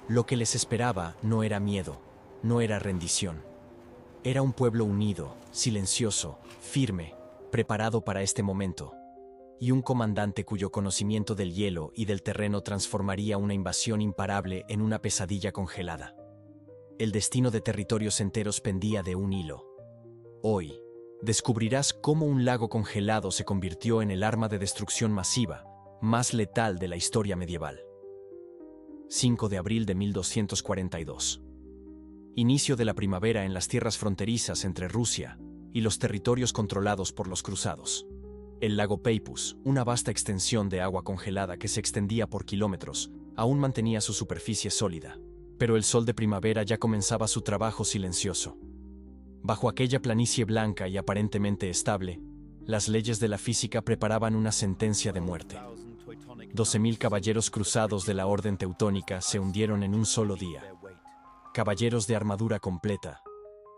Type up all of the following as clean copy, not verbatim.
Lo que les esperaba no era miedo, no era rendición. Era un pueblo unido, silencioso, firme, preparado para este momento. Y un comandante cuyo conocimiento del hielo y del terreno transformaría una invasión imparable en una pesadilla congelada. El destino de territorios enteros pendía de un hilo. Hoy, descubrirás cómo un lago congelado se convirtió en el arma de destrucción masiva más letal de la historia medieval. 5 de abril de 1242. Inicio de la primavera en las tierras fronterizas entre Rusia y los territorios controlados por los cruzados. El lago Peipus, una vasta extensión de agua congelada que se extendía por kilómetros, aún mantenía su superficie sólida, pero el sol de primavera ya comenzaba su trabajo silencioso. Bajo aquella planicie blanca y aparentemente estable, las leyes de la física preparaban una sentencia de muerte. 12.000 caballeros cruzados de la Orden Teutónica se hundieron en un solo día. Caballeros de armadura completa,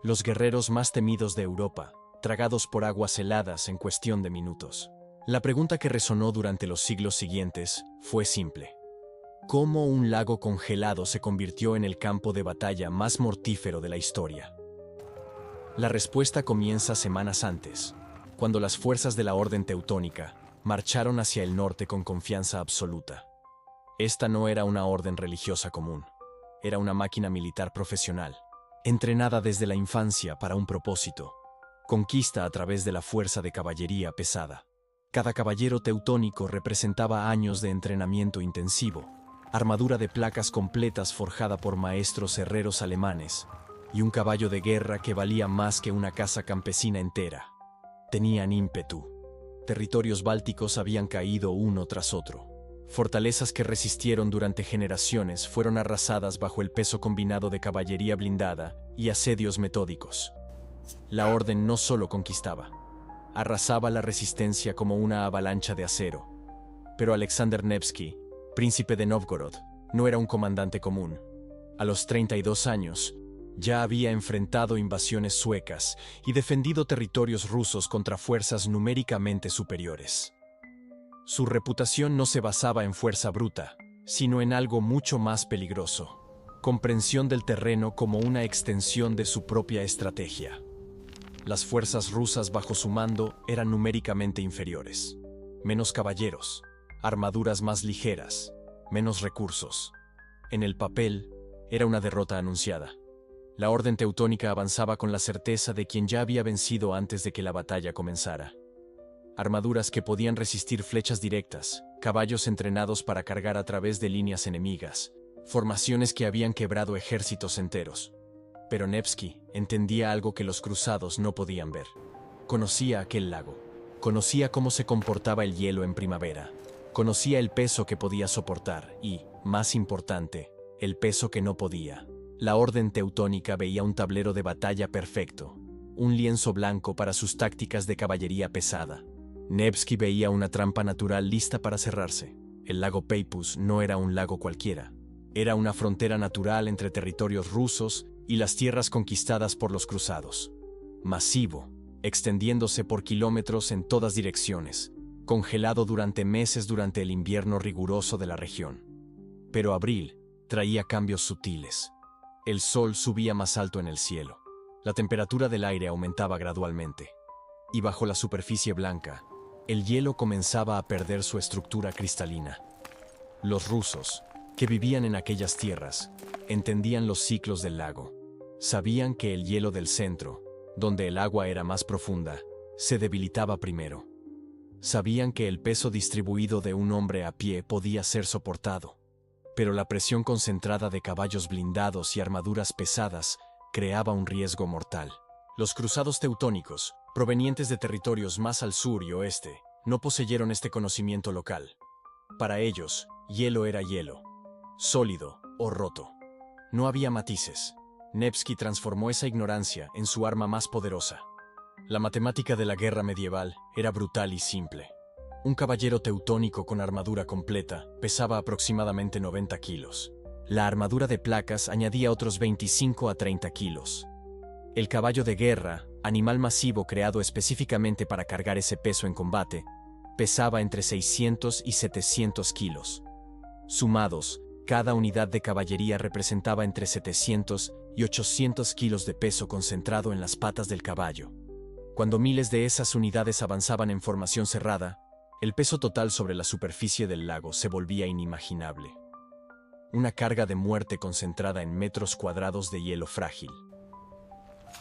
los guerreros más temidos de Europa, tragados por aguas heladas en cuestión de minutos. La pregunta que resonó durante los siglos siguientes fue simple. ¿Cómo un lago congelado se convirtió en el campo de batalla más mortífero de la historia? La respuesta comienza semanas antes, cuando las fuerzas de la Orden Teutónica marcharon hacia el norte con confianza absoluta. Esta no era una orden religiosa común, era una máquina militar profesional, entrenada desde la infancia para un propósito: conquista a través de la fuerza de caballería pesada. Cada caballero teutónico representaba años de entrenamiento intensivo, armadura de placas completas forjada por maestros herreros alemanes, y un caballo de guerra que valía más que una casa campesina entera. Tenían ímpetu. Territorios bálticos habían caído uno tras otro. Fortalezas que resistieron durante generaciones fueron arrasadas bajo el peso combinado de caballería blindada y asedios metódicos. La orden no solo conquistaba, arrasaba la resistencia como una avalancha de acero. Pero Alexander Nevsky, príncipe de Novgorod, no era un comandante común. A los 32 años, ya había enfrentado invasiones suecas y defendido territorios rusos contra fuerzas numéricamente superiores. Su reputación no se basaba en fuerza bruta, sino en algo mucho más peligroso: comprensión del terreno como una extensión de su propia estrategia. Las fuerzas rusas bajo su mando eran numéricamente inferiores. Menos caballeros, armaduras más ligeras, menos recursos. En el papel, era una derrota anunciada. La Orden Teutónica avanzaba con la certeza de quien ya había vencido antes de que la batalla comenzara. Armaduras que podían resistir flechas directas, caballos entrenados para cargar a través de líneas enemigas, formaciones que habían quebrado ejércitos enteros. Pero Nevsky entendía algo que los cruzados no podían ver. Conocía aquel lago. Conocía cómo se comportaba el hielo en primavera. Conocía el peso que podía soportar y, más importante, el peso que no podía. La Orden Teutónica veía un tablero de batalla perfecto, un lienzo blanco para sus tácticas de caballería pesada. Nevsky veía una trampa natural lista para cerrarse. El lago Peipus no era un lago cualquiera. Era una frontera natural entre territorios rusos y las tierras conquistadas por los cruzados. Masivo, extendiéndose por kilómetros en todas direcciones, congelado durante meses durante el invierno riguroso de la región. Pero abril traía cambios sutiles. El sol subía más alto en el cielo. La temperatura del aire aumentaba gradualmente. Y bajo la superficie blanca, el hielo comenzaba a perder su estructura cristalina. Los rusos, que vivían en aquellas tierras, entendían los ciclos del lago. Sabían que el hielo del centro, donde el agua era más profunda, se debilitaba primero. Sabían que el peso distribuido de un hombre a pie podía ser soportado, pero la presión concentrada de caballos blindados y armaduras pesadas creaba un riesgo mortal. Los cruzados teutónicos, provenientes de territorios más al sur y oeste, no poseyeron este conocimiento local. Para ellos, hielo era hielo, sólido o roto. No había matices. Nevsky transformó esa ignorancia en su arma más poderosa. La matemática de la guerra medieval era brutal y simple. Un caballero teutónico con armadura completa pesaba aproximadamente 90 kilos. La armadura de placas añadía otros 25 a 30 kilos. El caballo de guerra, animal masivo creado específicamente para cargar ese peso en combate, pesaba entre 600 y 700 kilos. Sumados, Cada unidad de caballería representaba entre 700 y 800 kilos de peso concentrado en las patas del caballo. Cuando miles de esas unidades avanzaban en formación cerrada, el peso total sobre la superficie del lago se volvía inimaginable. Una carga de muerte concentrada en metros cuadrados de hielo frágil.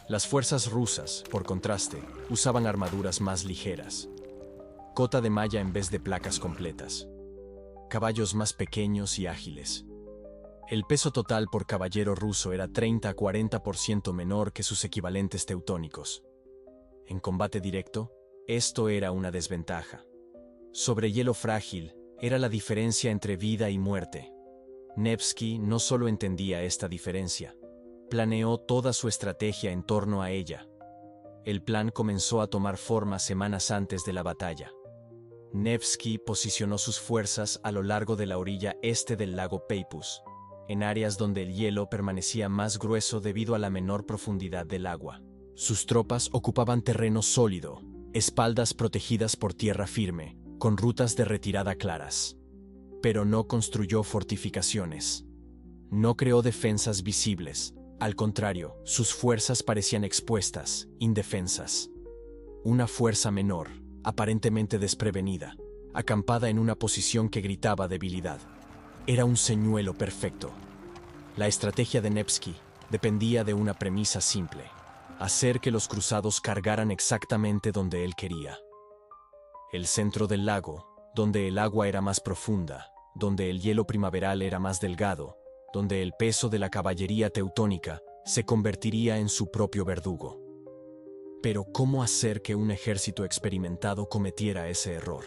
Las fuerzas rusas, por contraste, usaban armaduras más ligeras. Cota de malla en vez de placas completas. Caballos más pequeños y ágiles. El peso total por caballero ruso era 30 a 40% menor que sus equivalentes teutónicos. En combate directo, esto era una desventaja. Sobre hielo frágil, era la diferencia entre vida y muerte. Nevsky no solo entendía esta diferencia, planeó toda su estrategia en torno a ella. El plan comenzó a tomar forma semanas antes de la batalla. Nevsky posicionó sus fuerzas a lo largo de la orilla este del lago Peipus, en áreas donde el hielo permanecía más grueso debido a la menor profundidad del agua. Sus tropas ocupaban terreno sólido, espaldas protegidas por tierra firme, con rutas de retirada claras. Pero no construyó fortificaciones. No creó defensas visibles. Al contrario, sus fuerzas parecían expuestas, indefensas. Una fuerza menor, aparentemente desprevenida, acampada en una posición que gritaba debilidad. Era un señuelo perfecto. La estrategia de Nevsky dependía de una premisa simple: hacer que los cruzados cargaran exactamente donde él quería. El centro del lago, donde el agua era más profunda, donde el hielo primaveral era más delgado, donde el peso de la caballería teutónica se convertiría en su propio verdugo. Pero ¿cómo hacer que un ejército experimentado cometiera ese error?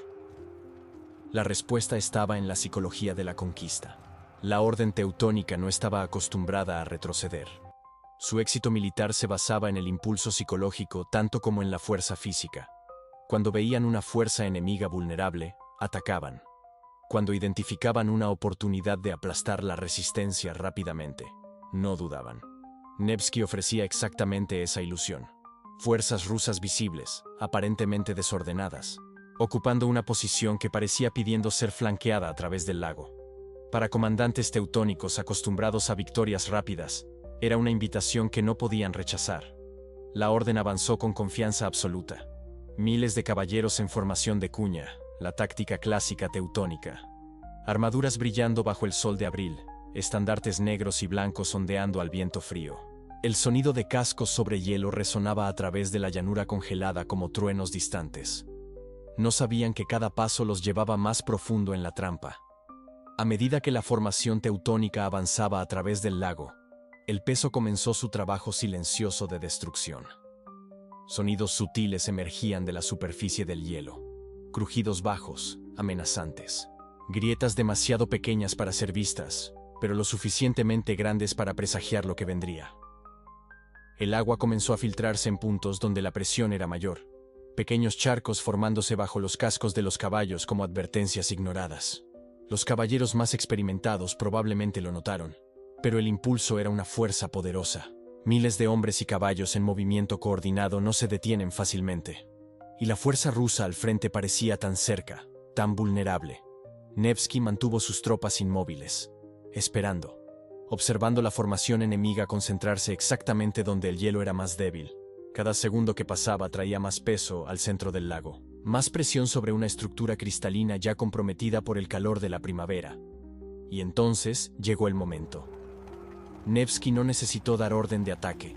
La respuesta estaba en la psicología de la conquista. La orden teutónica no estaba acostumbrada a retroceder. Su éxito militar se basaba en el impulso psicológico tanto como en la fuerza física. Cuando veían una fuerza enemiga vulnerable, atacaban. Cuando identificaban una oportunidad de aplastar la resistencia rápidamente, no dudaban. Nevsky ofrecía exactamente esa ilusión. Fuerzas rusas visibles, aparentemente desordenadas, ocupando una posición que parecía pidiendo ser flanqueada a través del lago. Para comandantes teutónicos acostumbrados a victorias rápidas, era una invitación que no podían rechazar. La orden avanzó con confianza absoluta. Miles de caballeros en formación de cuña, la táctica clásica teutónica. Armaduras brillando bajo el sol de abril, estandartes negros y blancos ondeando al viento frío. El sonido de cascos sobre hielo resonaba a través de la llanura congelada como truenos distantes. No sabían que cada paso los llevaba más profundo en la trampa. A medida que la formación teutónica avanzaba a través del lago, el peso comenzó su trabajo silencioso de destrucción. Sonidos sutiles emergían de la superficie del hielo. Crujidos bajos, amenazantes. Grietas demasiado pequeñas para ser vistas, pero lo suficientemente grandes para presagiar lo que vendría. El agua comenzó a filtrarse en puntos donde la presión era mayor. Pequeños charcos formándose bajo los cascos de los caballos como advertencias ignoradas. Los caballeros más experimentados probablemente lo notaron, pero el impulso era una fuerza poderosa. Miles de hombres y caballos en movimiento coordinado no se detienen fácilmente. Y la fuerza rusa al frente parecía tan cerca, tan vulnerable. Nevsky mantuvo sus tropas inmóviles, esperando, observando la formación enemiga concentrarse exactamente donde el hielo era más débil. Cada segundo que pasaba traía más peso al centro del lago, más presión sobre una estructura cristalina ya comprometida por el calor de la primavera. Y entonces llegó el momento. Nevsky no necesitó dar orden de ataque.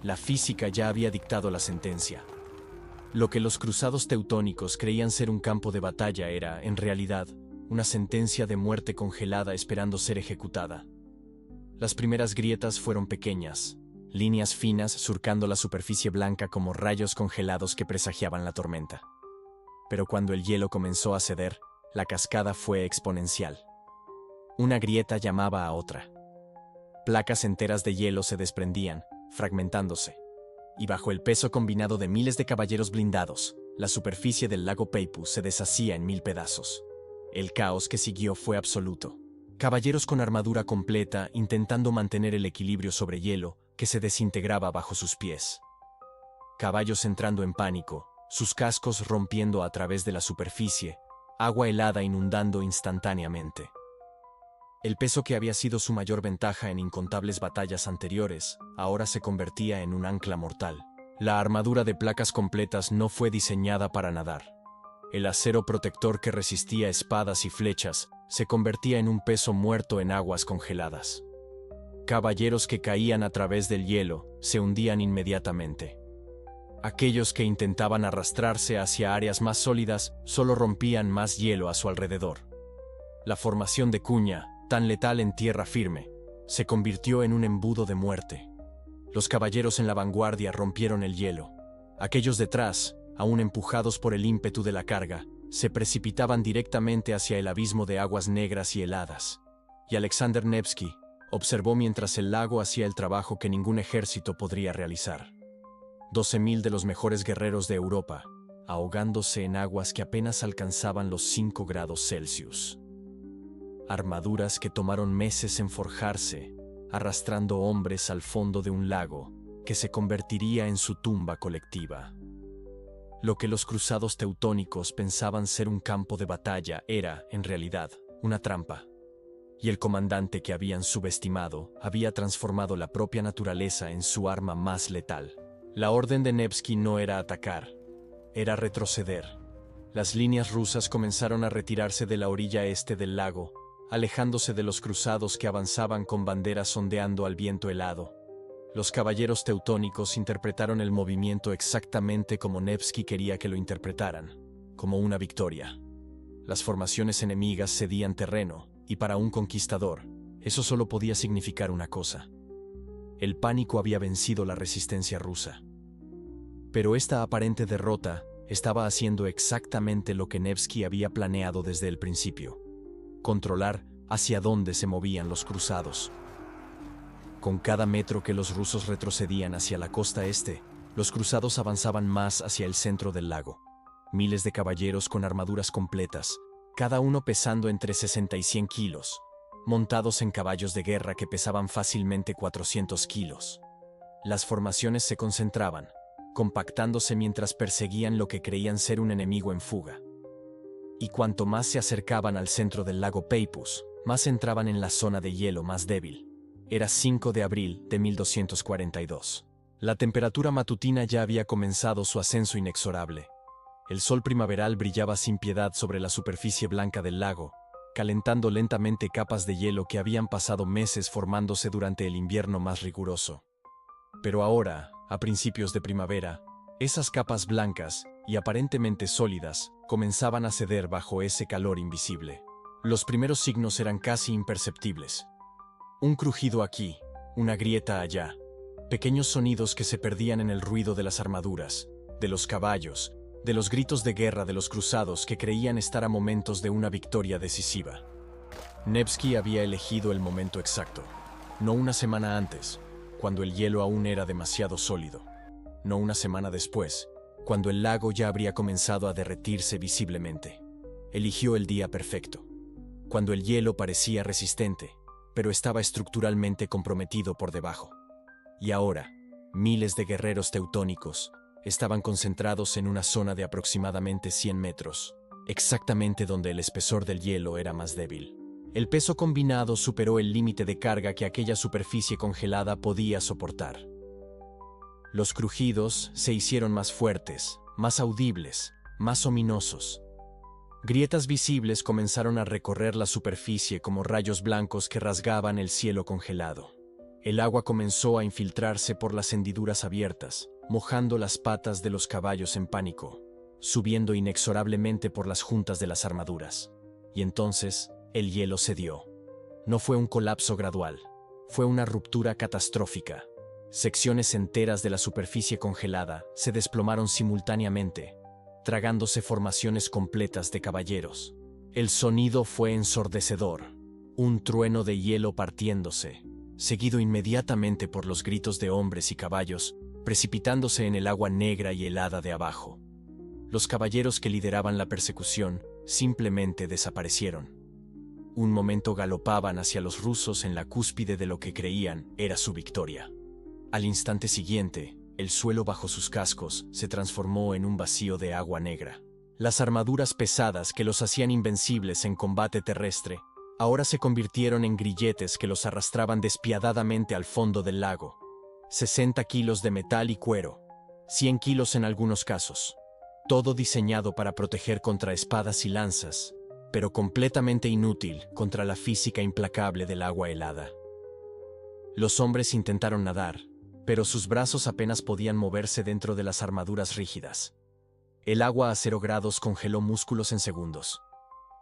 La física ya había dictado la sentencia. Lo que los cruzados teutónicos creían ser un campo de batalla era, en realidad, una sentencia de muerte congelada esperando ser ejecutada. Las primeras grietas fueron pequeñas, líneas finas surcando la superficie blanca como rayos congelados que presagiaban la tormenta. Pero cuando el hielo comenzó a ceder, la cascada fue exponencial. Una grieta llamaba a otra. Placas enteras de hielo se desprendían, fragmentándose. Y bajo el peso combinado de miles de caballeros blindados, la superficie del lago Peipus se deshacía en 1000 pedazos. El caos que siguió fue absoluto. Caballeros con armadura completa intentando mantener el equilibrio sobre hielo que se desintegraba bajo sus pies. Caballos entrando en pánico, sus cascos rompiendo a través de la superficie, agua helada inundando instantáneamente. El peso que había sido su mayor ventaja en incontables batallas anteriores, ahora se convertía en un ancla mortal. La armadura de placas completas no fue diseñada para nadar. El acero protector que resistía espadas y flechas se convertía en un peso muerto en aguas congeladas. Caballeros que caían a través del hielo se hundían inmediatamente. Aquellos que intentaban arrastrarse hacia áreas más sólidas solo rompían más hielo a su alrededor. La formación de cuña, tan letal en tierra firme, se convirtió en un embudo de muerte. Los caballeros en la vanguardia rompieron el hielo. Aquellos detrás, aún empujados por el ímpetu de la carga, se precipitaban directamente hacia el abismo de aguas negras y heladas. Y Alexander Nevsky observó mientras el lago hacía el trabajo que ningún ejército podría realizar. 12.000 de los mejores guerreros de Europa, ahogándose en aguas que apenas alcanzaban los 5 grados Celsius. Armaduras que tomaron meses en forjarse, arrastrando hombres al fondo de un lago que se convertiría en su tumba colectiva. Lo que los cruzados teutónicos pensaban ser un campo de batalla era, en realidad, una trampa. Y el comandante que habían subestimado había transformado la propia naturaleza en su arma más letal. La orden de Nevsky no era atacar, era retroceder. Las líneas rusas comenzaron a retirarse de la orilla este del lago, alejándose de los cruzados que avanzaban con banderas ondeando al viento helado. Los caballeros teutónicos interpretaron el movimiento exactamente como Nevsky quería que lo interpretaran, como una victoria. Las formaciones enemigas cedían terreno, y para un conquistador, eso solo podía significar una cosa. El pánico había vencido la resistencia rusa. Pero esta aparente derrota estaba haciendo exactamente lo que Nevsky había planeado desde el principio: controlar hacia dónde se movían los cruzados. Con cada metro que los rusos retrocedían hacia la costa este, los cruzados avanzaban más hacia el centro del lago. Miles de caballeros con armaduras completas, cada uno pesando entre 60 y 100 kilos, montados en caballos de guerra que pesaban fácilmente 400 kilos. Las formaciones se concentraban, compactándose mientras perseguían lo que creían ser un enemigo en fuga. Y cuanto más se acercaban al centro del lago Peipus, más entraban en la zona de hielo más débil. Era 5 de abril de 1242. La temperatura matutina ya había comenzado su ascenso inexorable. El sol primaveral brillaba sin piedad sobre la superficie blanca del lago, calentando lentamente capas de hielo que habían pasado meses formándose durante el invierno más riguroso. Pero ahora, a principios de primavera, esas capas blancas y aparentemente sólidas comenzaban a ceder bajo ese calor invisible. Los primeros signos eran casi imperceptibles. Un crujido aquí, una grieta allá, pequeños sonidos que se perdían en el ruido de las armaduras, de los caballos, de los gritos de guerra de los cruzados que creían estar a momentos de una victoria decisiva. Nevsky había elegido el momento exacto, no una semana antes, cuando el hielo aún era demasiado sólido, no una semana después, cuando el lago ya habría comenzado a derretirse visiblemente. Eligió el día perfecto, cuando el hielo parecía resistente, pero estaba estructuralmente comprometido por debajo. Y ahora, miles de guerreros teutónicos estaban concentrados en una zona de aproximadamente 100 metros, exactamente donde el espesor del hielo era más débil. El peso combinado superó el límite de carga que aquella superficie congelada podía soportar. Los crujidos se hicieron más fuertes, más audibles, más ominosos. Grietas visibles comenzaron a recorrer la superficie como rayos blancos que rasgaban el cielo congelado. El agua comenzó a infiltrarse por las hendiduras abiertas, mojando las patas de los caballos en pánico, subiendo inexorablemente por las juntas de las armaduras. Y entonces, el hielo cedió. No fue un colapso gradual, fue una ruptura catastrófica. Secciones enteras de la superficie congelada se desplomaron simultáneamente, tragándose formaciones completas de caballeros. El sonido fue ensordecedor, un trueno de hielo partiéndose, seguido inmediatamente por los gritos de hombres y caballos, precipitándose en el agua negra y helada de abajo. Los caballeros que lideraban la persecución simplemente desaparecieron. Un momento galopaban hacia los rusos en la cúspide de lo que creían era su victoria. Al instante siguiente, el suelo bajo sus cascos se transformó en un vacío de agua negra. Las armaduras pesadas que los hacían invencibles en combate terrestre ahora se convirtieron en grilletes que los arrastraban despiadadamente al fondo del lago. 60 kilos de metal y cuero, 100 kilos en algunos casos. Todo diseñado para proteger contra espadas y lanzas, pero completamente inútil contra la física implacable del agua helada. Los hombres intentaron nadar, pero sus brazos apenas podían moverse dentro de las armaduras rígidas. El agua a 0 grados congeló músculos en segundos.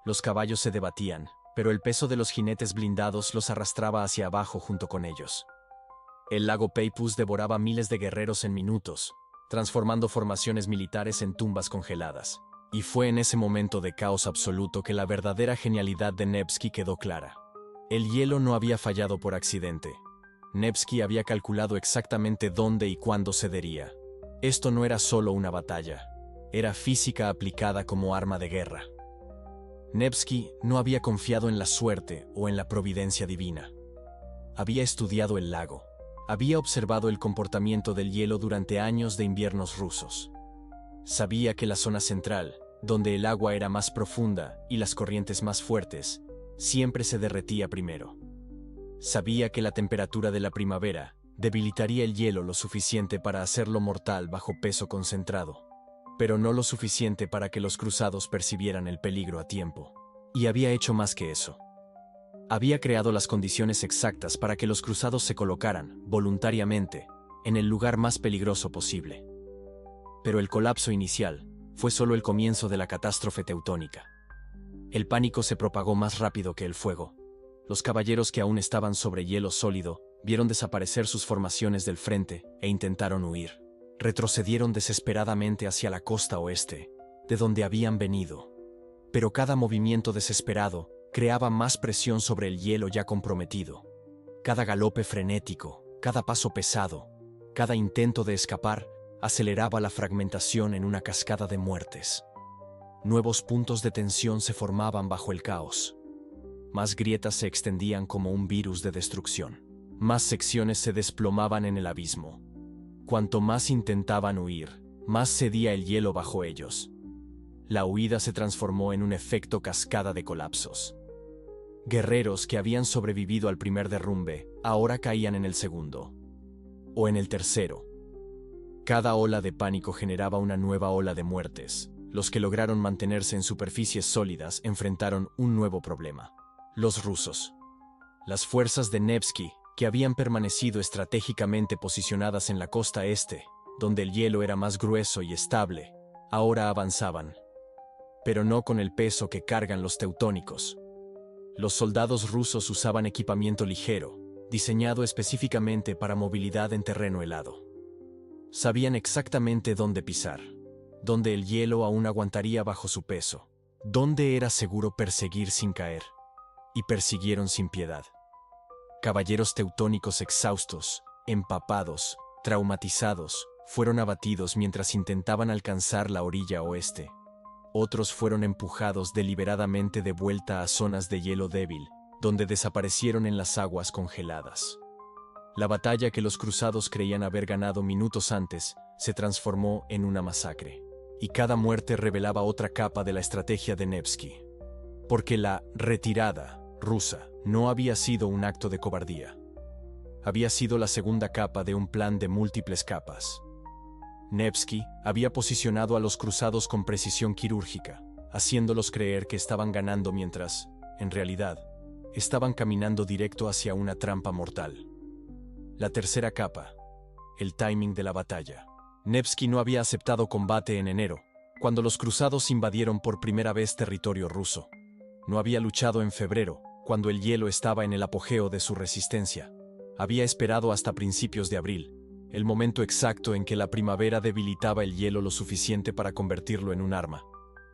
Los caballos se debatían, pero el peso de los jinetes blindados los arrastraba hacia abajo junto con ellos. El lago Peipus devoraba miles de guerreros en minutos, transformando formaciones militares en tumbas congeladas. Y fue en ese momento de caos absoluto que la verdadera genialidad de Nevsky quedó clara. El hielo no había fallado por accidente. Nevsky había calculado exactamente dónde y cuándo cedería. Esto no era solo una batalla, era física aplicada como arma de guerra. Nevsky no había confiado en la suerte o en la providencia divina. Había estudiado el lago. Había observado el comportamiento del hielo durante años de inviernos rusos. Sabía que la zona central, donde el agua era más profunda y las corrientes más fuertes, siempre se derretía primero. Sabía que la temperatura de la primavera debilitaría el hielo lo suficiente para hacerlo mortal bajo peso concentrado, pero no lo suficiente para que los cruzados percibieran el peligro a tiempo. Y había hecho más que eso. Había creado las condiciones exactas para que los cruzados se colocaran, voluntariamente, en el lugar más peligroso posible. Pero el colapso inicial fue solo el comienzo de la catástrofe teutónica. El pánico se propagó más rápido que el fuego. Los caballeros que aún estaban sobre hielo sólido vieron desaparecer sus formaciones del frente e intentaron huir. Retrocedieron desesperadamente hacia la costa oeste, de donde habían venido. Pero cada movimiento desesperado creaba más presión sobre el hielo ya comprometido. Cada galope frenético, cada paso pesado, cada intento de escapar aceleraba la fragmentación en una cascada de muertes. Nuevos puntos de tensión se formaban bajo el caos. Más grietas se extendían como un virus de destrucción. Más secciones se desplomaban en el abismo. Cuanto más intentaban huir, más cedía el hielo bajo ellos. La huida se transformó en un efecto cascada de colapsos. Guerreros que habían sobrevivido al primer derrumbe ahora caían en el segundo, o en el tercero. Cada ola de pánico generaba una nueva ola de muertes. Los que lograron mantenerse en superficies sólidas enfrentaron un nuevo problema. Los rusos. Las fuerzas de Nevsky, que habían permanecido estratégicamente posicionadas en la costa este, donde el hielo era más grueso y estable, ahora avanzaban. Pero no con el peso que cargan los teutónicos. Los soldados rusos usaban equipamiento ligero, diseñado específicamente para movilidad en terreno helado. Sabían exactamente dónde pisar, dónde el hielo aún aguantaría bajo su peso, dónde era seguro perseguir sin caer. Y persiguieron sin piedad. Caballeros teutónicos exhaustos, empapados, traumatizados, fueron abatidos mientras intentaban alcanzar la orilla oeste. Otros fueron empujados deliberadamente de vuelta a zonas de hielo débil, donde desaparecieron en las aguas congeladas. La batalla que los cruzados creían haber ganado minutos antes se transformó en una masacre, y cada muerte revelaba otra capa de la estrategia de Nevsky. Porque la retirada rusa no había sido un acto de cobardía. Había sido la segunda capa de un plan de múltiples capas. Nevsky había posicionado a los cruzados con precisión quirúrgica, haciéndolos creer que estaban ganando mientras, en realidad, estaban caminando directo hacia una trampa mortal. La tercera capa, el timing de la batalla. Nevsky no había aceptado combate en enero, cuando los cruzados invadieron por primera vez territorio ruso. No había luchado en febrero, cuando el hielo estaba en el apogeo de su resistencia. Había esperado hasta principios de abril, el momento exacto en que la primavera debilitaba el hielo lo suficiente para convertirlo en un arma,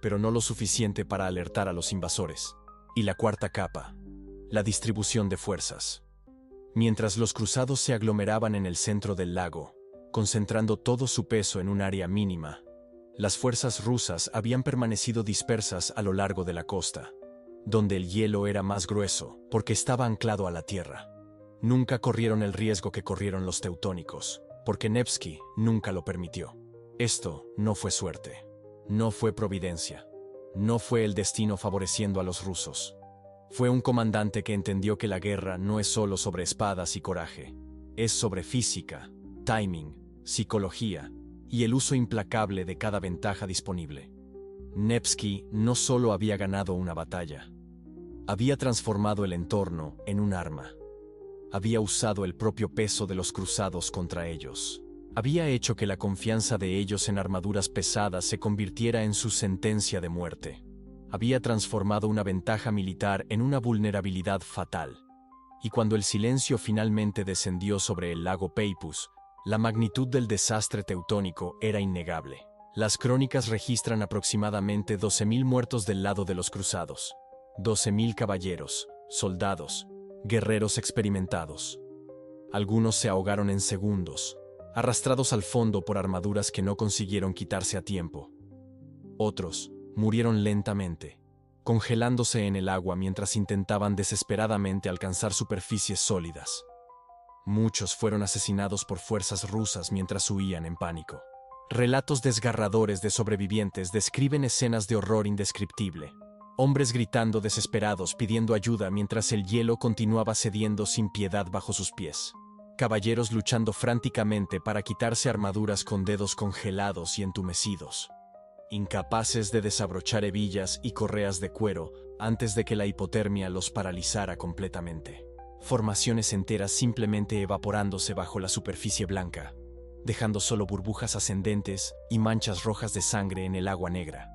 pero no lo suficiente para alertar a los invasores. Y la cuarta capa, la distribución de fuerzas. Mientras los cruzados se aglomeraban en el centro del lago, concentrando todo su peso en un área mínima, las fuerzas rusas habían permanecido dispersas a lo largo de la costa, donde el hielo era más grueso porque estaba anclado a la tierra. Nunca corrieron el riesgo que corrieron los teutónicos, porque Nevsky nunca lo permitió. Esto no fue suerte, no fue providencia, no fue el destino favoreciendo a los rusos. Fue un comandante que entendió que la guerra no es solo sobre espadas y coraje, es sobre física, timing, psicología y el uso implacable de cada ventaja disponible. Nevsky no solo había ganado una batalla, había transformado el entorno en un arma. Había usado el propio peso de los cruzados contra ellos. Había hecho que la confianza de ellos en armaduras pesadas se convirtiera en su sentencia de muerte. Había transformado una ventaja militar en una vulnerabilidad fatal. Y cuando el silencio finalmente descendió sobre el lago Peipus, la magnitud del desastre teutónico era innegable. Las crónicas registran aproximadamente 12.000 muertos del lado de los cruzados. 12.000 caballeros, soldados, guerreros experimentados. Algunos se ahogaron en segundos, arrastrados al fondo por armaduras que no consiguieron quitarse a tiempo. Otros murieron lentamente, congelándose en el agua mientras intentaban desesperadamente alcanzar superficies sólidas. Muchos fueron asesinados por fuerzas rusas mientras huían en pánico. Relatos desgarradores de sobrevivientes describen escenas de horror indescriptible. Hombres gritando desesperados pidiendo ayuda mientras el hielo continuaba cediendo sin piedad bajo sus pies. Caballeros luchando franticamente para quitarse armaduras con dedos congelados y entumecidos. Incapaces de desabrochar hebillas y correas de cuero antes de que la hipotermia los paralizara completamente. Formaciones enteras simplemente evaporándose bajo la superficie blanca, dejando solo burbujas ascendentes y manchas rojas de sangre en el agua negra.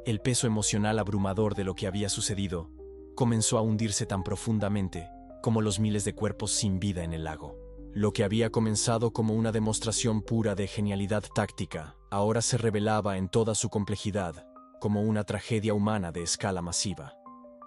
El peso emocional abrumador de lo que había sucedido comenzó a hundirse tan profundamente como los miles de cuerpos sin vida en el lago. Lo que había comenzado como una demostración pura de genialidad táctica, ahora se revelaba en toda su complejidad como una tragedia humana de escala masiva.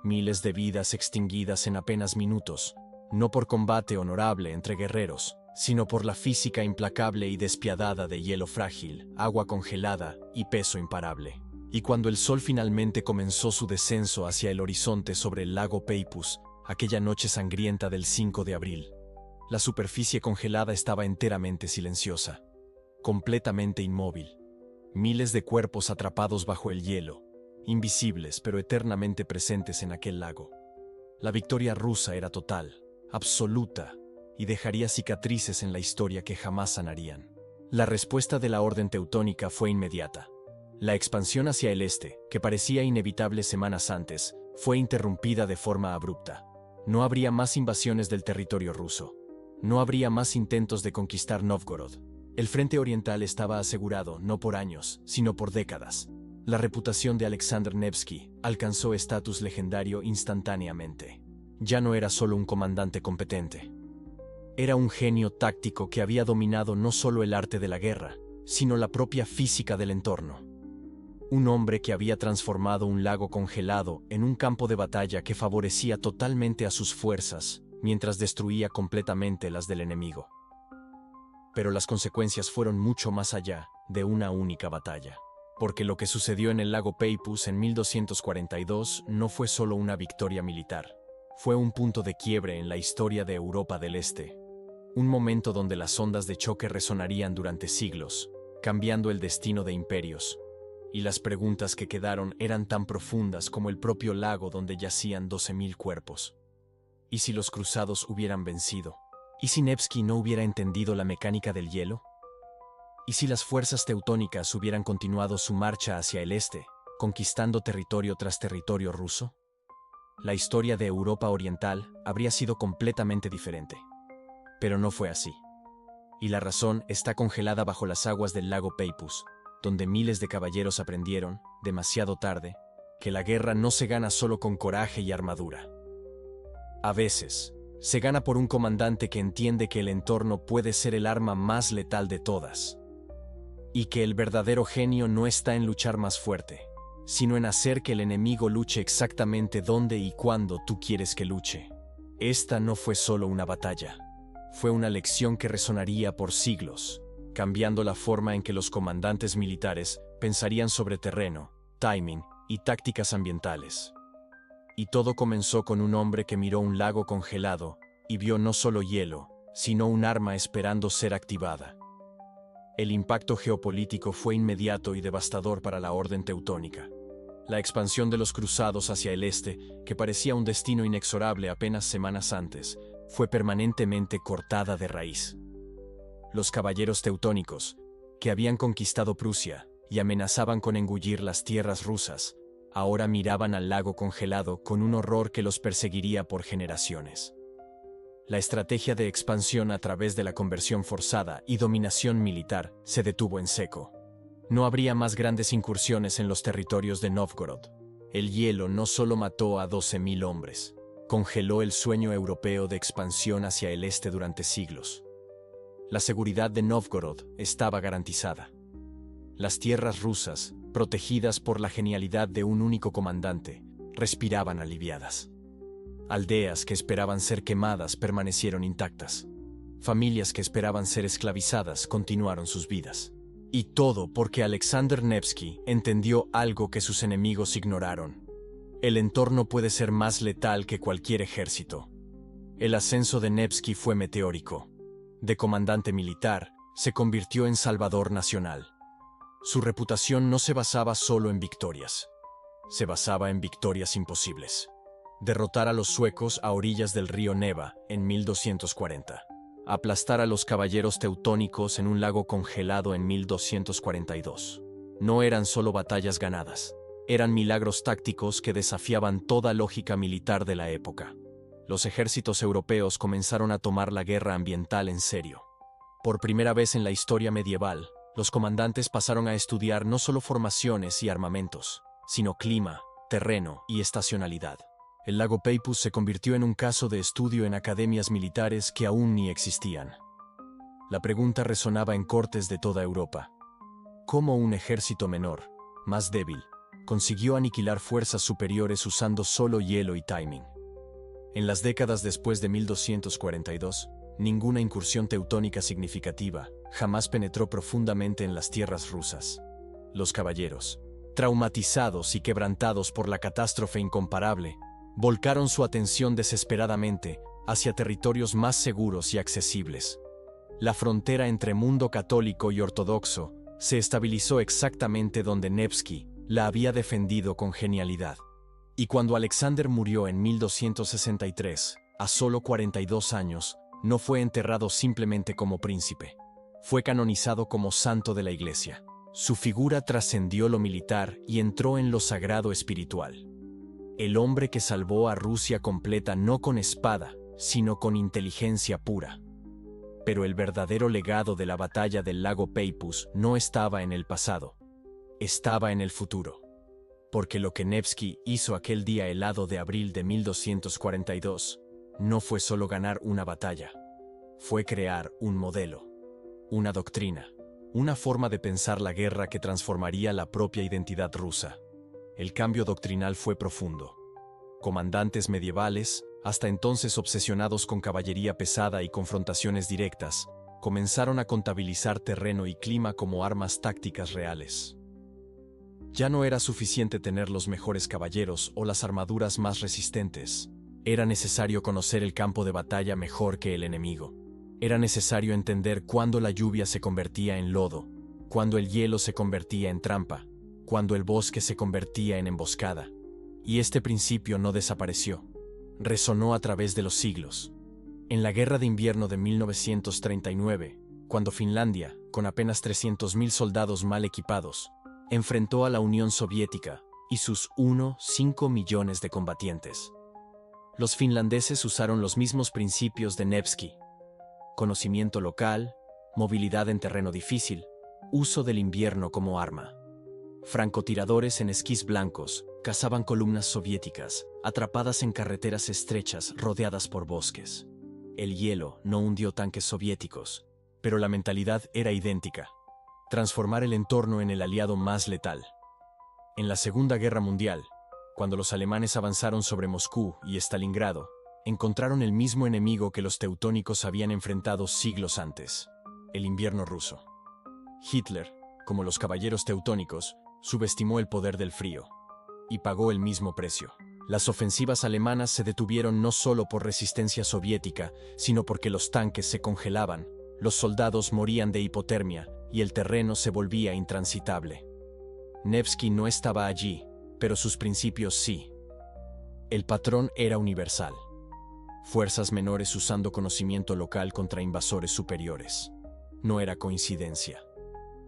Miles de vidas extinguidas en apenas minutos, no por combate honorable entre guerreros, sino por la física implacable y despiadada de hielo frágil, agua congelada y peso imparable. Y cuando el sol finalmente comenzó su descenso hacia el horizonte sobre el lago Peipus, aquella noche sangrienta del 5 de abril, la superficie congelada estaba enteramente silenciosa, completamente inmóvil. Miles de cuerpos atrapados bajo el hielo, invisibles pero eternamente presentes en aquel lago. La victoria rusa era total, absoluta, y dejaría cicatrices en la historia que jamás sanarían. La respuesta de la Orden Teutónica fue inmediata. La expansión hacia el este, que parecía inevitable semanas antes, fue interrumpida de forma abrupta. No habría más invasiones del territorio ruso. No habría más intentos de conquistar Novgorod. El frente oriental estaba asegurado no por años, sino por décadas. La reputación de Alexander Nevsky alcanzó estatus legendario instantáneamente. Ya no era solo un comandante competente. Era un genio táctico que había dominado no solo el arte de la guerra, sino la propia física del entorno. Un hombre que había transformado un lago congelado en un campo de batalla que favorecía totalmente a sus fuerzas, mientras destruía completamente las del enemigo. Pero las consecuencias fueron mucho más allá de una única batalla. Porque lo que sucedió en el lago Peipus en 1242 no fue solo una victoria militar. Fue un punto de quiebre en la historia de Europa del Este. Un momento donde las ondas de choque resonarían durante siglos, cambiando el destino de imperios. Y las preguntas que quedaron eran tan profundas como el propio lago donde yacían 12.000 cuerpos. ¿Y si los cruzados hubieran vencido? ¿Y si Nevsky no hubiera entendido la mecánica del hielo? ¿Y si las fuerzas teutónicas hubieran continuado su marcha hacia el este, conquistando territorio tras territorio ruso? La historia de Europa Oriental habría sido completamente diferente. Pero no fue así. Y la razón está congelada bajo las aguas del lago Peipus, donde miles de caballeros aprendieron, demasiado tarde, que la guerra no se gana solo con coraje y armadura. A veces, se gana por un comandante que entiende que el entorno puede ser el arma más letal de todas. Y que el verdadero genio no está en luchar más fuerte, sino en hacer que el enemigo luche exactamente donde y cuando tú quieres que luche. Esta no fue solo una batalla. Fue una lección que resonaría por siglos, cambiando la forma en que los comandantes militares pensarían sobre terreno, timing y tácticas ambientales. Y todo comenzó con un hombre que miró un lago congelado y vio no solo hielo, sino un arma esperando ser activada. El impacto geopolítico fue inmediato y devastador para la Orden Teutónica. La expansión de los cruzados hacia el este, que parecía un destino inexorable apenas semanas antes, fue permanentemente cortada de raíz. Los caballeros teutónicos, que habían conquistado Prusia y amenazaban con engullir las tierras rusas, ahora miraban al lago congelado con un horror que los perseguiría por generaciones. La estrategia de expansión a través de la conversión forzada y dominación militar se detuvo en seco. No habría más grandes incursiones en los territorios de Nóvgorod. El hielo no solo mató a 12.000 hombres, congeló el sueño europeo de expansión hacia el este durante siglos. La seguridad de Nóvgorod estaba garantizada. Las tierras rusas, protegidas por la genialidad de un único comandante, respiraban aliviadas. Aldeas que esperaban ser quemadas permanecieron intactas. Familias que esperaban ser esclavizadas continuaron sus vidas. Y todo porque Alexander Nevsky entendió algo que sus enemigos ignoraron. El entorno puede ser más letal que cualquier ejército. El ascenso de Nevsky fue meteórico. De comandante militar, se convirtió en salvador nacional. Su reputación no se basaba solo en victorias. Se basaba en victorias imposibles. Derrotar a los suecos a orillas del río Neva en 1240. Aplastar a los caballeros teutónicos en un lago congelado en 1242. No eran solo batallas ganadas. Eran milagros tácticos que desafiaban toda lógica militar de la época. Los ejércitos europeos comenzaron a tomar la guerra ambiental en serio. Por primera vez en la historia medieval, los comandantes pasaron a estudiar no solo formaciones y armamentos, sino clima, terreno y estacionalidad. El lago Peipus se convirtió en un caso de estudio en academias militares que aún ni existían. La pregunta resonaba en cortes de toda Europa. ¿Cómo un ejército menor, más débil, consiguió aniquilar fuerzas superiores usando solo hielo y timing? En las décadas después de 1242, ninguna incursión teutónica significativa jamás penetró profundamente en las tierras rusas. Los caballeros, traumatizados y quebrantados por la catástrofe incomparable, volcaron su atención desesperadamente hacia territorios más seguros y accesibles. La frontera entre mundo católico y ortodoxo se estabilizó exactamente donde Nevsky la había defendido con genialidad. Y cuando Alexander murió en 1263, a solo 42 años, no fue enterrado simplemente como príncipe. Fue canonizado como santo de la Iglesia. Su figura trascendió lo militar y entró en lo sagrado espiritual. El hombre que salvó a Rusia completa no con espada, sino con inteligencia pura. Pero el verdadero legado de la batalla del lago Peipus no estaba en el pasado, estaba en el futuro. Porque lo que Nevsky hizo aquel día helado de abril de 1242 no fue solo ganar una batalla, fue crear un modelo, una doctrina, una forma de pensar la guerra que transformaría la propia identidad rusa. El cambio doctrinal fue profundo. Comandantes medievales, hasta entonces obsesionados con caballería pesada y confrontaciones directas, comenzaron a contabilizar terreno y clima como armas tácticas reales. Ya no era suficiente tener los mejores caballeros o las armaduras más resistentes. Era necesario conocer el campo de batalla mejor que el enemigo. Era necesario entender cuándo la lluvia se convertía en lodo, cuándo el hielo se convertía en trampa, cuando el bosque se convertía en emboscada. Y este principio no desapareció. Resonó a través de los siglos. En la Guerra de Invierno de 1939, cuando Finlandia, con apenas 300.000 soldados mal equipados, enfrentó a la Unión Soviética y sus 1,5 millones de combatientes. Los finlandeses usaron los mismos principios de Nevsky: conocimiento local, movilidad en terreno difícil, uso del invierno como arma. Francotiradores en esquís blancos cazaban columnas soviéticas, atrapadas en carreteras estrechas rodeadas por bosques. El hielo no hundió tanques soviéticos, pero la mentalidad era idéntica: transformar el entorno en el aliado más letal. En la Segunda Guerra Mundial, cuando los alemanes avanzaron sobre Moscú y Stalingrado, encontraron el mismo enemigo que los teutónicos habían enfrentado siglos antes: el invierno ruso. Hitler, como los caballeros teutónicos, subestimó el poder del frío y pagó el mismo precio. Las ofensivas alemanas se detuvieron no solo por resistencia soviética, sino porque los tanques se congelaban, los soldados morían de hipotermia y el terreno se volvía intransitable. Nevsky no estaba allí, pero sus principios sí. El patrón era universal. Fuerzas menores usando conocimiento local contra invasores superiores. No era coincidencia.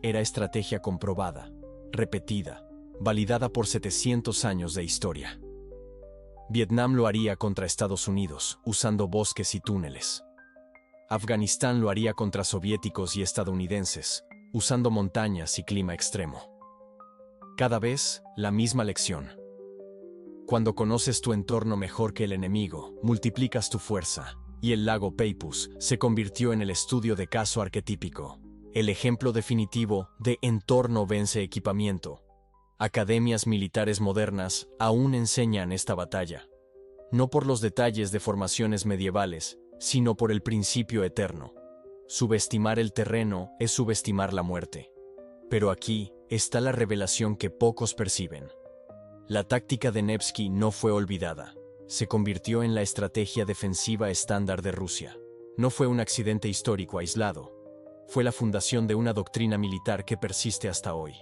Era estrategia comprobada, repetida, validada por 700 años de historia. Vietnam lo haría contra Estados Unidos, usando bosques y túneles. Afganistán lo haría contra soviéticos y estadounidenses, usando montañas y clima extremo. Cada vez, la misma lección. Cuando conoces tu entorno mejor que el enemigo, multiplicas tu fuerza, y el lago Peipus se convirtió en el estudio de caso arquetípico, el ejemplo definitivo de entorno vence equipamiento. Academias militares modernas aún enseñan esta batalla, no por los detalles de formaciones medievales, sino por el principio eterno. Subestimar el terreno es subestimar la muerte. Pero aquí está la revelación que pocos perciben. La táctica de Nevsky no fue olvidada. Se convirtió en la estrategia defensiva estándar de Rusia. No fue un accidente histórico aislado. Fue la fundación de una doctrina militar que persiste hasta hoy.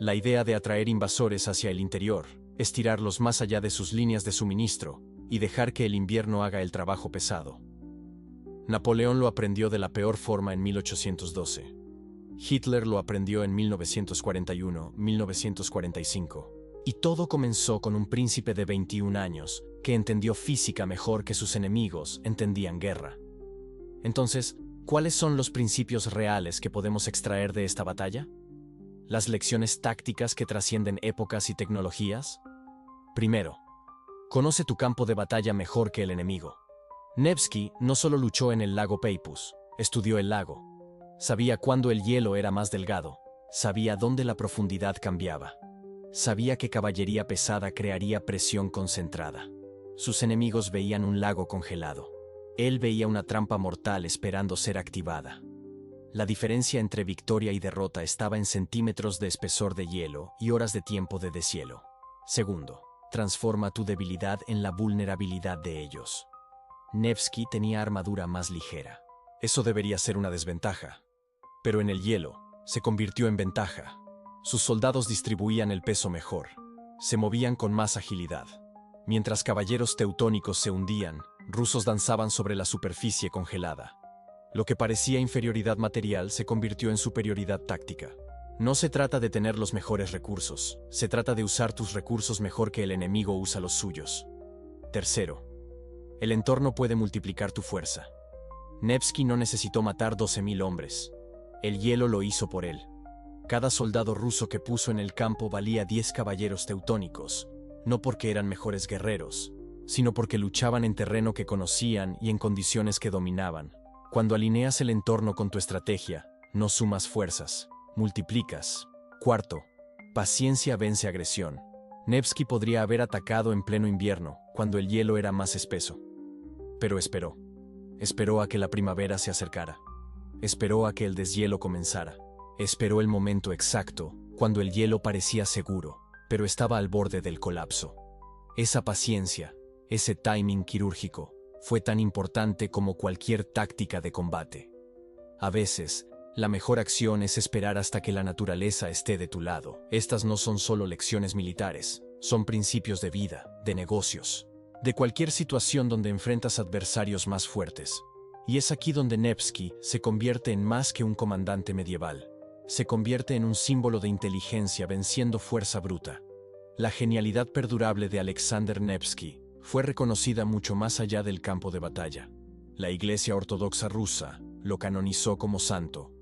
La idea de atraer invasores hacia el interior, estirarlos más allá de sus líneas de suministro y dejar que el invierno haga el trabajo pesado. Napoleón lo aprendió de la peor forma en 1812. Hitler lo aprendió en 1941, 1945. Y todo comenzó con un príncipe de 21 años que entendió física mejor que sus enemigos entendían guerra. Entonces, ¿cuáles son los principios reales que podemos extraer de esta batalla? ¿Las lecciones tácticas que trascienden épocas y tecnologías? Primero, conoce tu campo de batalla mejor que el enemigo. Nevsky no solo luchó en el lago Peipus, estudió el lago. Sabía cuándo el hielo era más delgado, sabía dónde la profundidad cambiaba. Sabía que caballería pesada crearía presión concentrada. Sus enemigos veían un lago congelado. Él veía una trampa mortal esperando ser activada. La diferencia entre victoria y derrota estaba en centímetros de espesor de hielo y horas de tiempo de deshielo. Segundo, transforma tu debilidad en la vulnerabilidad de ellos. Nevsky tenía armadura más ligera. Eso debería ser una desventaja. Pero en el hielo, se convirtió en ventaja. Sus soldados distribuían el peso mejor. Se movían con más agilidad. Mientras caballeros teutónicos se hundían, rusos danzaban sobre la superficie congelada. Lo que parecía inferioridad material se convirtió en superioridad táctica. No se trata de tener los mejores recursos, se trata de usar tus recursos mejor que el enemigo usa los suyos. Tercero, el entorno puede multiplicar tu fuerza. Nevsky no necesitó matar 12.000 hombres. El hielo lo hizo por él. Cada soldado ruso que puso en el campo valía 10 caballeros teutónicos, no porque eran mejores guerreros, sino porque luchaban en terreno que conocían y en condiciones que dominaban. Cuando alineas el entorno con tu estrategia, no sumas fuerzas, multiplicas. Cuarto, paciencia vence agresión. Nevsky podría haber atacado en pleno invierno, cuando el hielo era más espeso. Pero esperó. Esperó a que la primavera se acercara. Esperó a que el deshielo comenzara. Esperó el momento exacto, cuando el hielo parecía seguro, pero estaba al borde del colapso. Esa paciencia, ese timing quirúrgico, fue tan importante como cualquier táctica de combate. A veces, la mejor acción es esperar hasta que la naturaleza esté de tu lado. Estas no son solo lecciones militares, son principios de vida, de negocios, de cualquier situación donde enfrentas adversarios más fuertes. Y es aquí donde Nevsky se convierte en más que un comandante medieval. Se convierte en un símbolo de inteligencia venciendo fuerza bruta. La genialidad perdurable de Alexander Nevsky fue reconocida mucho más allá del campo de batalla. La Iglesia Ortodoxa rusa lo canonizó como santo,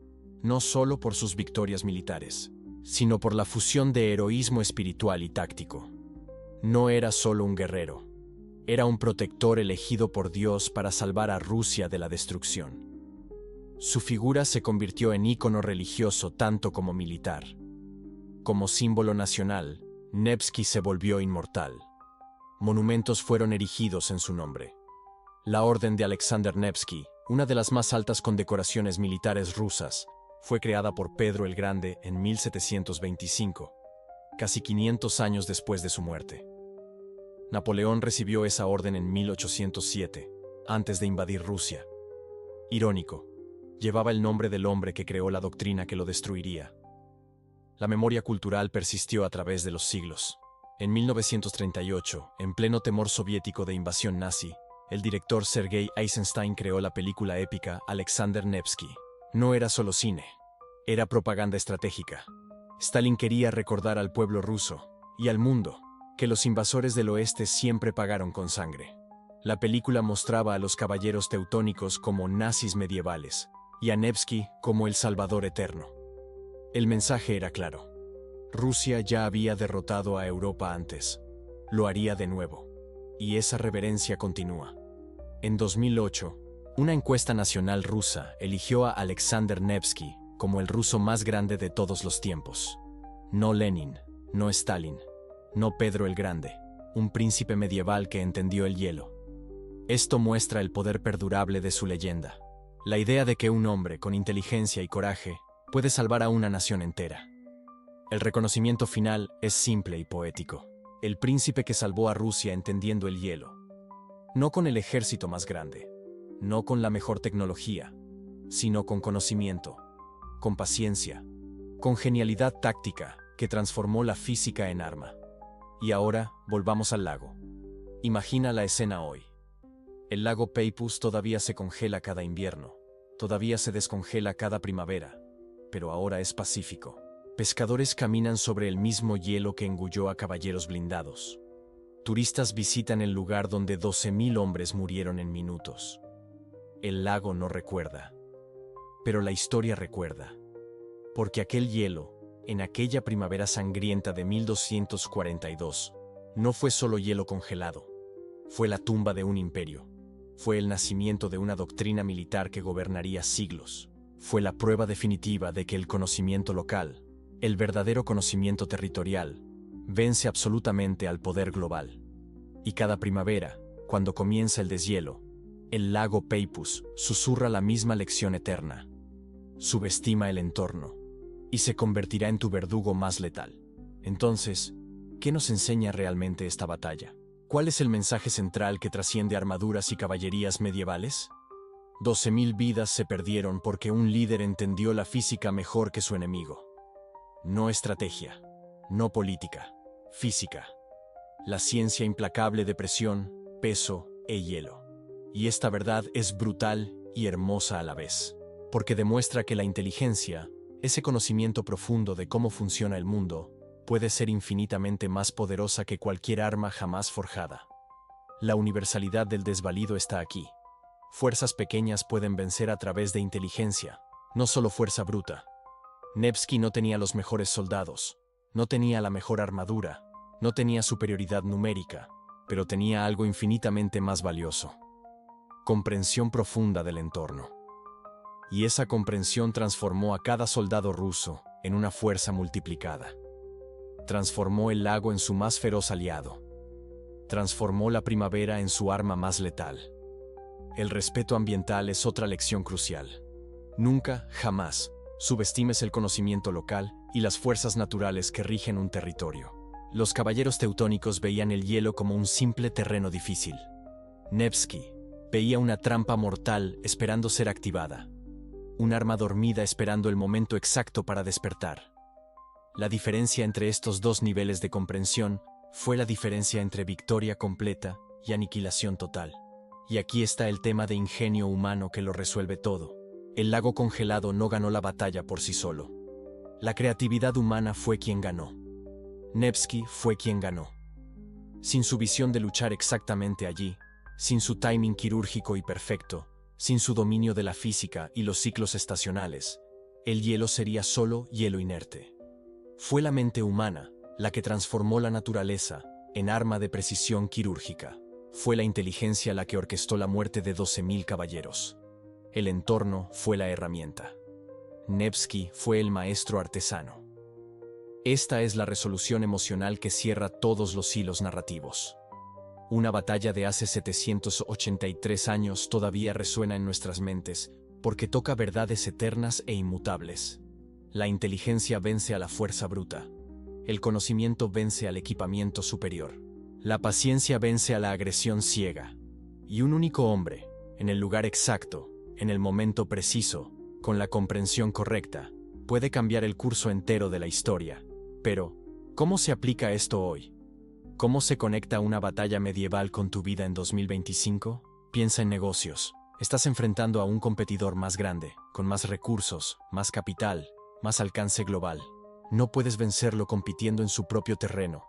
no solo por sus victorias militares, sino por la fusión de heroísmo espiritual y táctico. No era solo un guerrero, era un protector elegido por Dios para salvar a Rusia de la destrucción. Su figura se convirtió en ícono religioso tanto como militar. Como símbolo nacional, Nevsky se volvió inmortal. Monumentos fueron erigidos en su nombre. La Orden de Alexander Nevsky, una de las más altas condecoraciones militares rusas, fue creada por Pedro el Grande en 1725, casi 500 años después de su muerte. Napoleón recibió esa orden en 1807, antes de invadir Rusia. Irónico, llevaba el nombre del hombre que creó la doctrina que lo destruiría. La memoria cultural persistió a través de los siglos. En 1938, en pleno temor soviético de invasión nazi, el director Sergei Eisenstein creó la película épica Alexander Nevsky. No era solo cine, era propaganda estratégica. Stalin quería recordar al pueblo ruso y al mundo que los invasores del oeste siempre pagaron con sangre. La película mostraba a los caballeros teutónicos como nazis medievales y a Nevsky como el salvador eterno. El mensaje era claro. Rusia ya había derrotado a Europa antes. Lo haría de nuevo. Y esa reverencia continúa. En 2008, una encuesta nacional rusa eligió a Alexander Nevsky como el ruso más grande de todos los tiempos. No Lenin, no Stalin, no Pedro el Grande, un príncipe medieval que entendió el hielo. Esto muestra el poder perdurable de su leyenda. La idea de que un hombre con inteligencia y coraje puede salvar a una nación entera. El reconocimiento final es simple y poético. El príncipe que salvó a Rusia entendiendo el hielo. No con el ejército más grande, no con la mejor tecnología, sino con conocimiento, con paciencia, con genialidad táctica que transformó la física en arma. Y ahora, volvamos al lago. Imagina la escena hoy. El lago Peipus todavía se congela cada invierno, todavía se descongela cada primavera, pero ahora es pacífico. Pescadores caminan sobre el mismo hielo que engulló a caballeros blindados. Turistas visitan el lugar donde 12.000 hombres murieron en minutos. El lago no recuerda, pero la historia recuerda. Porque aquel hielo, en aquella primavera sangrienta de 1242, no fue solo hielo congelado. Fue la tumba de un imperio. Fue el nacimiento de una doctrina militar que gobernaría siglos. Fue la prueba definitiva de que el conocimiento local, el verdadero conocimiento territorial, vence absolutamente al poder global. Y cada primavera, cuando comienza el deshielo, el lago Peipus susurra la misma lección eterna. Subestima el entorno, y se convertirá en tu verdugo más letal. Entonces, ¿qué nos enseña realmente esta batalla? ¿Cuál es el mensaje central que trasciende armaduras y caballerías medievales? 12.000 vidas se perdieron porque un líder entendió la física mejor que su enemigo. No estrategia, no política, física. La ciencia implacable de presión, peso e hielo. Y esta verdad es brutal y hermosa a la vez, porque demuestra que la inteligencia, ese conocimiento profundo de cómo funciona el mundo, puede ser infinitamente más poderosa que cualquier arma jamás forjada. La universalidad del desvalido está aquí. Fuerzas pequeñas pueden vencer a través de inteligencia, no solo fuerza bruta. Nevsky no tenía los mejores soldados, no tenía la mejor armadura, no tenía superioridad numérica, pero tenía algo infinitamente más valioso. Comprensión profunda del entorno. Y esa comprensión transformó a cada soldado ruso en una fuerza multiplicada. Transformó el lago en su más feroz aliado. Transformó la primavera en su arma más letal. El respeto ambiental es otra lección crucial. Nunca, jamás, subestimes el conocimiento local y las fuerzas naturales que rigen un territorio. Los caballeros teutónicos veían el hielo como un simple terreno difícil. Nevsky veía una trampa mortal esperando ser activada. Un arma dormida esperando el momento exacto para despertar. La diferencia entre estos dos niveles de comprensión fue la diferencia entre victoria completa y aniquilación total. Y aquí está el tema de ingenio humano que lo resuelve todo. El lago congelado no ganó la batalla por sí solo. La creatividad humana fue quien ganó. Nevsky fue quien ganó. Sin su visión de luchar exactamente allí, sin su timing quirúrgico y perfecto, sin su dominio de la física y los ciclos estacionales, el hielo sería solo hielo inerte. Fue la mente humana la que transformó la naturaleza en arma de precisión quirúrgica. Fue la inteligencia la que orquestó la muerte de 12.000 caballeros. El entorno fue la herramienta. Nevsky fue el maestro artesano. Esta es la resolución emocional que cierra todos los hilos narrativos. Una batalla de hace 783 años todavía resuena en nuestras mentes porque toca verdades eternas e inmutables. La inteligencia vence a la fuerza bruta. El conocimiento vence al equipamiento superior. La paciencia vence a la agresión ciega. Y un único hombre, en el lugar exacto, en el momento preciso, con la comprensión correcta, puede cambiar el curso entero de la historia. Pero, ¿cómo se aplica esto hoy? ¿Cómo se conecta una batalla medieval con tu vida en 2025? Piensa en negocios. Estás enfrentando a un competidor más grande, con más recursos, más capital, más alcance global. No puedes vencerlo compitiendo en su propio terreno,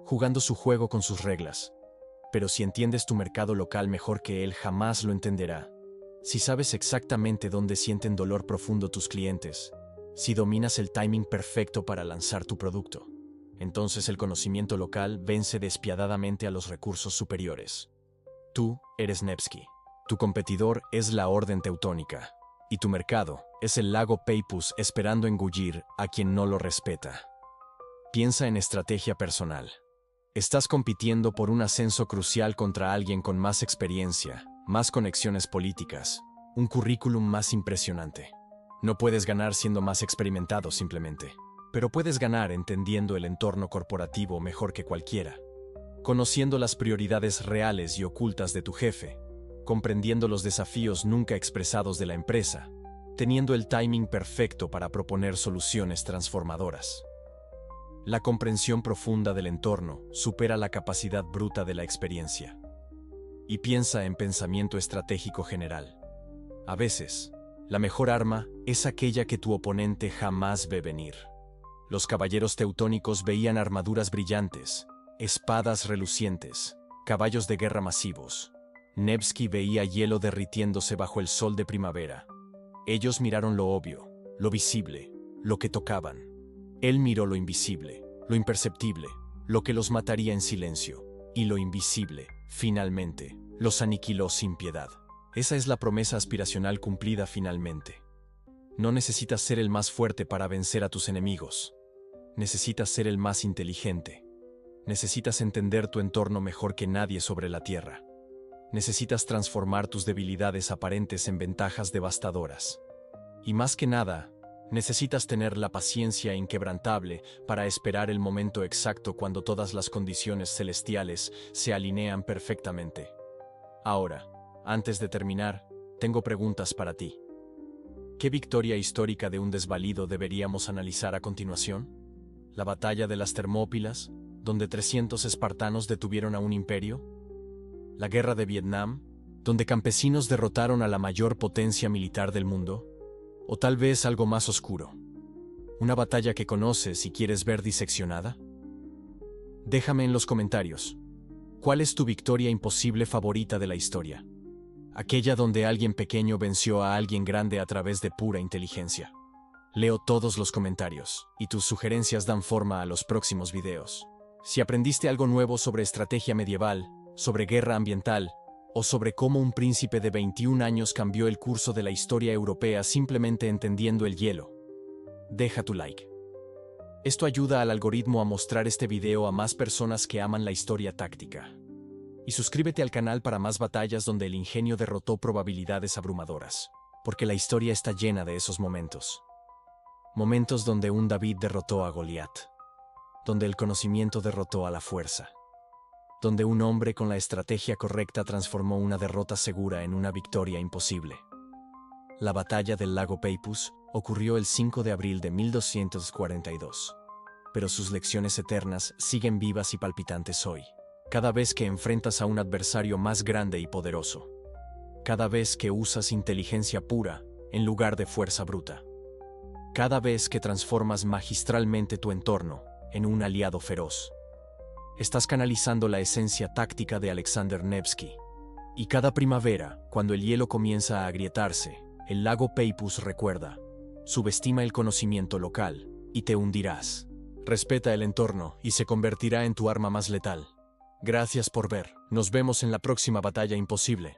jugando su juego con sus reglas. Pero si entiendes tu mercado local mejor que él, jamás lo entenderá. Si sabes exactamente dónde sienten dolor profundo tus clientes, si dominas el timing perfecto para lanzar tu producto, entonces el conocimiento local vence despiadadamente a los recursos superiores. Tú eres Nevsky. Tu competidor es la Orden Teutónica. Y tu mercado es el lago Peipus esperando engullir a quien no lo respeta. Piensa en estrategia personal. Estás compitiendo por un ascenso crucial contra alguien con más experiencia, más conexiones políticas, un currículum más impresionante. No puedes ganar siendo más experimentado simplemente, pero puedes ganar entendiendo el entorno corporativo mejor que cualquiera, conociendo las prioridades reales y ocultas de tu jefe, comprendiendo los desafíos nunca expresados de la empresa, teniendo el timing perfecto para proponer soluciones transformadoras. La comprensión profunda del entorno supera la capacidad bruta de la experiencia. Y piensa en pensamiento estratégico general. A veces, la mejor arma es aquella que tu oponente jamás ve venir. Los caballeros teutónicos veían armaduras brillantes, espadas relucientes, caballos de guerra masivos. Nevsky veía hielo derritiéndose bajo el sol de primavera. Ellos miraron lo obvio, lo visible, lo que tocaban. Él miró lo invisible, lo imperceptible, lo que los mataría en silencio, y lo invisible, finalmente, los aniquiló sin piedad. Esa es la promesa aspiracional cumplida finalmente. No necesitas ser el más fuerte para vencer a tus enemigos. Necesitas ser el más inteligente. Necesitas entender tu entorno mejor que nadie sobre la tierra. Necesitas transformar tus debilidades aparentes en ventajas devastadoras. Y más que nada, necesitas tener la paciencia inquebrantable para esperar el momento exacto cuando todas las condiciones celestiales se alinean perfectamente. Ahora, antes de terminar, tengo preguntas para ti. ¿Qué victoria histórica de un desvalido deberíamos analizar a continuación? ¿La batalla de las Termópilas, donde 300 espartanos detuvieron a un imperio? ¿La guerra de Vietnam, donde campesinos derrotaron a la mayor potencia militar del mundo? ¿O tal vez algo más oscuro? ¿Una batalla que conoces y quieres ver diseccionada? Déjame en los comentarios. ¿Cuál es tu victoria imposible favorita de la historia? Aquella donde alguien pequeño venció a alguien grande a través de pura inteligencia. Leo todos los comentarios, y tus sugerencias dan forma a los próximos videos. Si aprendiste algo nuevo sobre estrategia medieval, sobre guerra ambiental, o sobre cómo un príncipe de 21 años cambió el curso de la historia europea simplemente entendiendo el hielo, deja tu like. Esto ayuda al algoritmo a mostrar este video a más personas que aman la historia táctica. Y suscríbete al canal para más batallas donde el ingenio derrotó probabilidades abrumadoras, porque la historia está llena de esos momentos. Momentos donde un David derrotó a Goliat, donde el conocimiento derrotó a la fuerza, donde un hombre con la estrategia correcta transformó una derrota segura en una victoria imposible. La batalla del lago Peipus ocurrió el 5 de abril de 1242, pero sus lecciones eternas siguen vivas y palpitantes hoy, cada vez que enfrentas a un adversario más grande y poderoso, cada vez que usas inteligencia pura en lugar de fuerza bruta, cada vez que transformas magistralmente tu entorno en un aliado feroz. Estás canalizando la esencia táctica de Alexander Nevsky. Y cada primavera, cuando el hielo comienza a agrietarse, el lago Peipus recuerda: subestima el conocimiento local y te hundirás. Respeta el entorno y se convertirá en tu arma más letal. Gracias por ver. Nos vemos en la próxima batalla imposible.